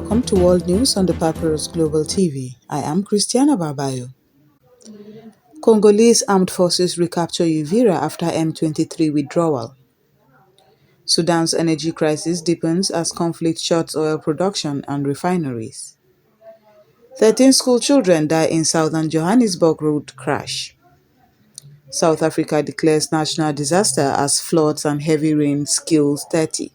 welcome to World News on the Papyrus Global TV. I am Christiana Barbayo. Congolese armed forces recapture Uvira after M23 withdrawal. Sudan's energy crisis deepens as conflict shuts oil production and refineries. 13 school children die in southern Johannesburg road crash. South Africa declares national disaster as floods and heavy rain kills 30.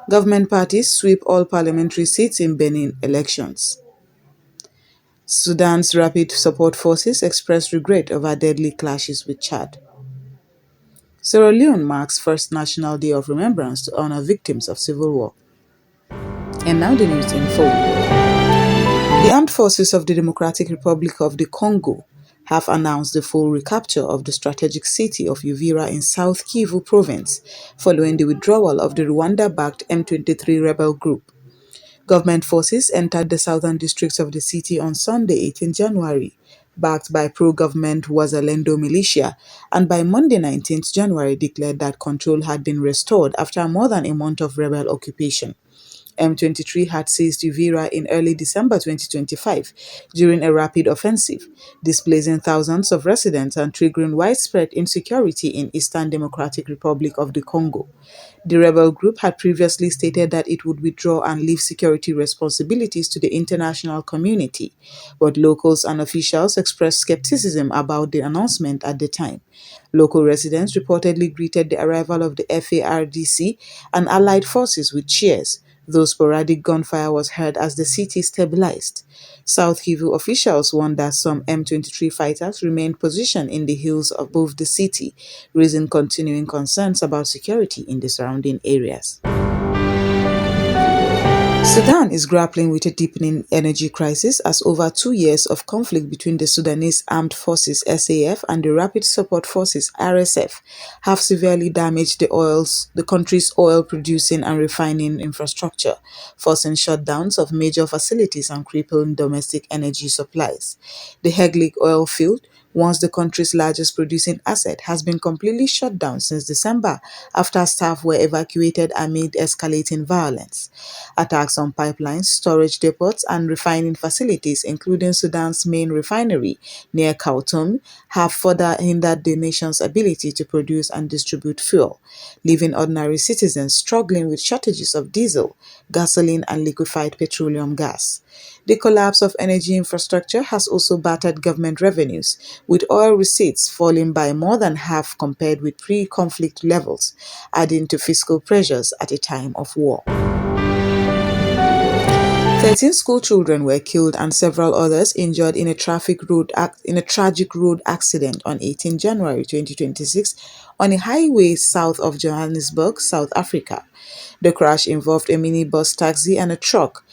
Government parties sweep all parliamentary seats in Benin elections. Sudan's rapid support forces express regret over deadly clashes with Chad. Sierra Leone marks first National Day of Remembrance to honor victims of civil war. And now the news in full. The armed forces of the Democratic Republic of the Congo have announced the full recapture of the strategic city of Uvira in South Kivu province following the withdrawal of the Rwanda-backed M23 rebel group. Government forces entered the southern districts of the city on Sunday, 18 January, backed by pro-government Wazalendo militia, and by Monday, 19th January, declared that control had been restored after more than a month of rebel occupation. M23 had seized Uvira in early December 2025 during a rapid offensive, displacing thousands of residents and triggering widespread insecurity in Eastern Democratic Republic of the Congo. The rebel group had previously stated that it would withdraw and leave security responsibilities to the international community, but locals and officials expressed skepticism about the announcement at the time. Local residents reportedly greeted the arrival of the FARDC and allied forces with cheers, though sporadic gunfire was heard as the city stabilized. South Kivu officials warned that some M23 fighters remained positioned in the hills above the city, raising continuing concerns about security in the surrounding areas. Sudan is grappling with a deepening energy crisis as over 2 years of conflict between the Sudanese Armed Forces SAF and the Rapid Support Forces RSF have severely damaged the country's oil-producing and refining infrastructure, forcing shutdowns of major facilities and crippling domestic energy supplies. The Heglig oil field, once the country's largest producing asset, has been completely shut down since December after staff were evacuated amid escalating violence. Attacks on pipelines, storage depots, and refining facilities, including Sudan's main refinery near Khartoum, have further hindered the nation's ability to produce and distribute fuel, leaving ordinary citizens struggling with shortages of diesel, gasoline, and liquefied petroleum gas. The collapse of energy infrastructure has also battered government revenues, with oil receipts falling by more than half compared with pre-conflict levels, adding to fiscal pressures at a time of war. 13 school children were killed and several others injured in a tragic road accident on 18 January 2026 on a highway south of Johannesburg, South Africa. The crash involved a minibus taxi and a truck,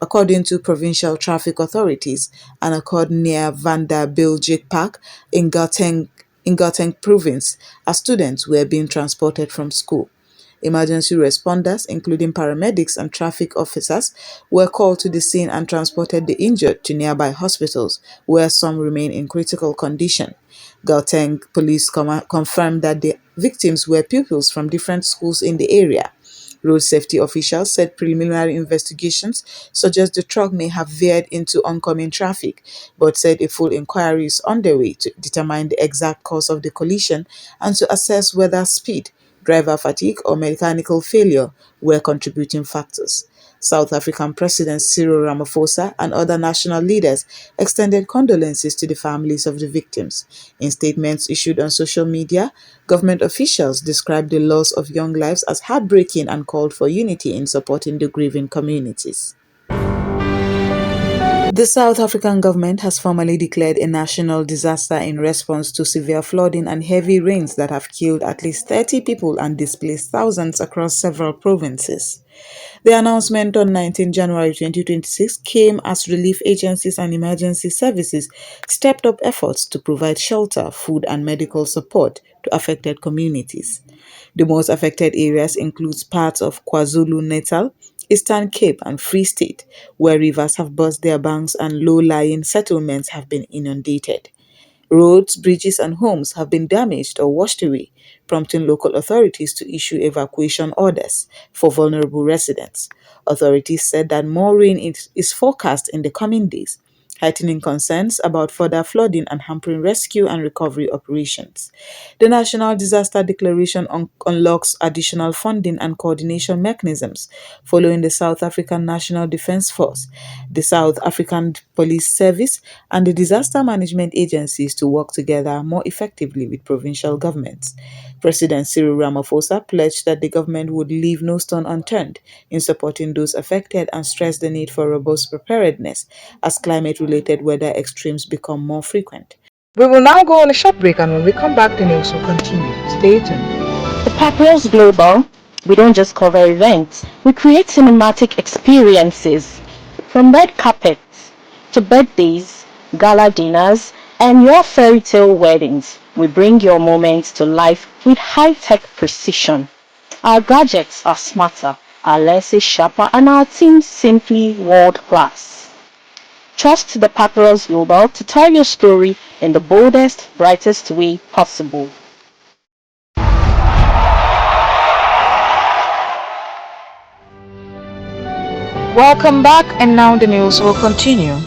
according to provincial traffic authorities, and occurred near Vanderbilt Park in Gauteng province as students were being transported from school. Emergency responders, including paramedics and traffic officers, were called to the scene and transported the injured to nearby hospitals, where some remain in critical condition. Gauteng police confirmed that the victims were pupils from different schools in the area. Road safety officials said preliminary investigations suggest the truck may have veered into oncoming traffic, but said a full inquiry is underway to determine the exact cause of the collision and to assess whether speed, driver fatigue, or mechanical failure were contributing factors. South African President Cyril Ramaphosa and other national leaders extended condolences to the families of the victims. In statements issued on social media, government officials described the loss of young lives as heartbreaking and called for unity in supporting the grieving communities. The South African government has formally declared a national disaster in response to severe flooding and heavy rains that have killed at least 30 people and displaced thousands across several provinces. The announcement on 19 January 2026 came as relief agencies and emergency services stepped up efforts to provide shelter, food, and medical support to affected communities. The most affected areas include parts of KwaZulu-Natal, Eastern Cape, and Free State, where rivers have burst their banks and low-lying settlements have been inundated. Roads, bridges, and homes have been damaged or washed away, prompting local authorities to issue evacuation orders for vulnerable residents. Authorities said that more rain is forecast in the coming days, heightening concerns about further flooding and hampering rescue and recovery operations. The National Disaster Declaration unlocks additional funding and coordination mechanisms following the South African National Defence Force, the South African Police Service, and the disaster management agencies to work together more effectively with provincial governments. President Cyril Ramaphosa pledged that the government would leave no stone unturned in supporting those affected and stressed the need for robust preparedness as climate related weather extremes become more frequent. We will now go on a short break, and when we come back, the news will continue. Stay tuned. The Papyrus Global, we don't just cover events, we create cinematic experiences. From red carpets to birthdays, gala dinners, and your fairy tale weddings, we bring your moments to life with high-tech precision. Our gadgets are smarter, our lenses sharper, and our team simply world-class. Trust the Papyrus Global to tell your story in the boldest, brightest way possible. Welcome back, and now the news will continue.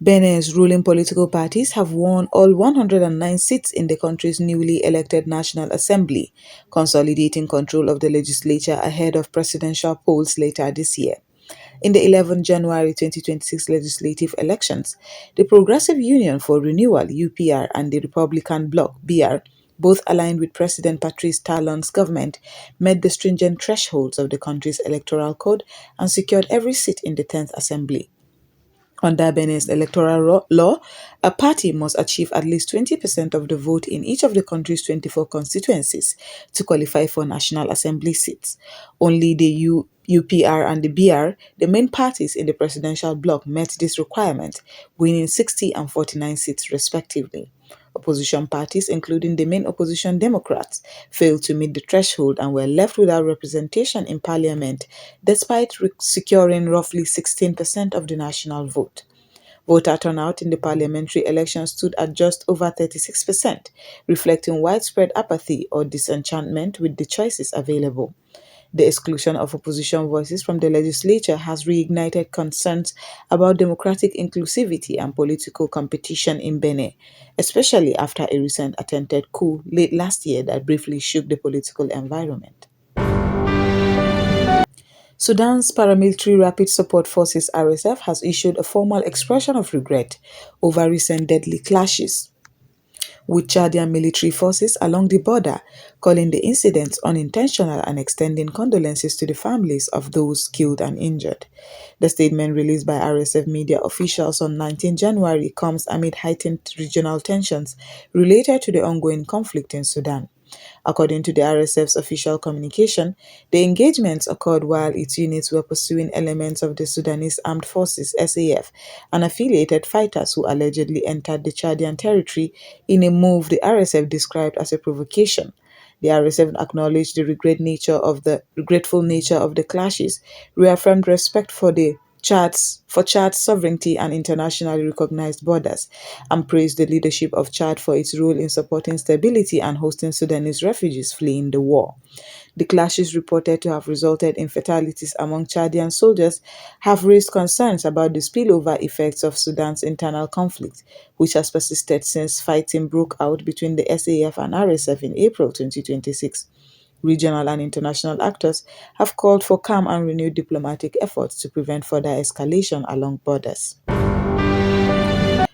Benin's ruling political parties have won all 109 seats in the country's newly elected National Assembly, consolidating control of the legislature ahead of presidential polls later this year. In the 11 January 2026 legislative elections, the Progressive Union for Renewal (UPR) and the Republican Bloc (BR), both aligned with President Patrice Talon's government, met the stringent thresholds of the country's electoral code and secured every seat in the 10th Assembly. Under Benin's electoral law, a party must achieve at least 20% of the vote in each of the country's 24 constituencies to qualify for National Assembly seats. Only the UPR and the BR, the main parties in the presidential bloc, met this requirement, winning 60 and 49 seats respectively. Opposition parties, including the main opposition Democrats, failed to meet the threshold and were left without representation in parliament, despite securing roughly 16% of the national vote. Voter turnout in the parliamentary election stood at just over 36%, reflecting widespread apathy or disenchantment with the choices available. The exclusion of opposition voices from the legislature has reignited concerns about democratic inclusivity and political competition in Benin, especially after a recent attempted coup late last year that briefly shook the political environment. Sudan's paramilitary Rapid Support Forces (RSF) has issued a formal expression of regret over recent deadly clashes with Chadian military forces along the border, calling the incidents unintentional and extending condolences to the families of those killed and injured. The statement released by RSF media officials on 19 January comes amid heightened regional tensions related to the ongoing conflict in Sudan. According to the RSF's official communication, the engagements occurred while its units were pursuing elements of the Sudanese Armed Forces (SAF) and affiliated fighters who allegedly entered the Chadian territory in a move the RSF described as a provocation. The RSF acknowledged the regretful nature of the clashes, reaffirmed respect for Chad's sovereignty and internationally recognized borders, and praised the leadership of Chad for its role in supporting stability and hosting Sudanese refugees fleeing the war. The clashes, reported to have resulted in fatalities among Chadian soldiers, have raised concerns about the spillover effects of Sudan's internal conflict, which has persisted since fighting broke out between the SAF and RSF in April 2026. Regional and international actors have called for calm and renewed diplomatic efforts to prevent further escalation along borders.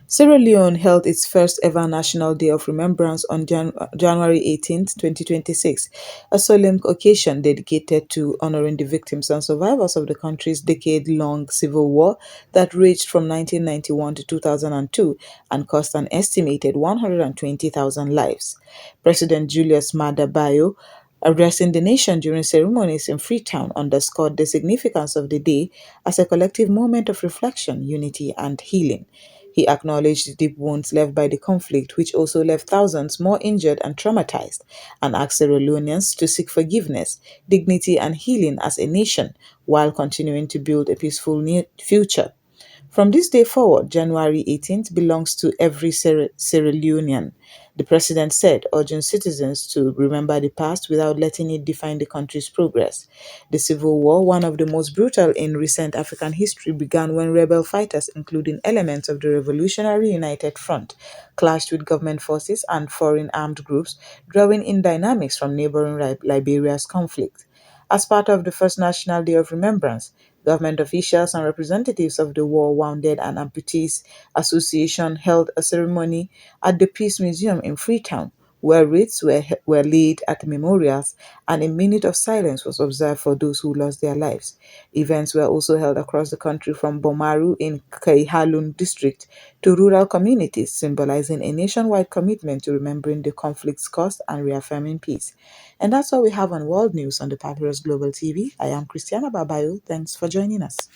Sierra Leone held its first ever National Day of Remembrance on January 18, 2026, a solemn occasion dedicated to honoring the victims and survivors of the country's decade-long civil war that raged from 1991 to 2002 and cost an estimated 120,000 lives. President Julius Maada Bio, addressing the nation during ceremonies in Freetown, underscored the significance of the day as a collective moment of reflection, unity, and healing. He acknowledged the deep wounds left by the conflict, which also left thousands more injured and traumatized, and asked Sierra Leoneans to seek forgiveness, dignity, and healing as a nation while continuing to build a peaceful future. From this day forward, January 18th belongs to every Sierra Leonean, the president said, urging citizens to remember the past without letting it define the country's progress. The Civil War, one of the most brutal in recent African history, began when rebel fighters, including elements of the Revolutionary United Front, clashed with government forces and foreign armed groups, drawing in dynamics from neighboring Liberia's conflict. As part of the first National Day of Remembrance, government officials and representatives of the war-wounded and amputees association held a ceremony at the Peace Museum in Freetown, where wreaths were laid at memorials and a minute of silence was observed for those who lost their lives. Events were also held across the country from Bomaru in Kaihalun district to rural communities, symbolizing a nationwide commitment to remembering the conflict's cost and reaffirming peace. And that's all we have on World News on the Papyrus Global TV. I am Christiana Babayo. Thanks for joining us.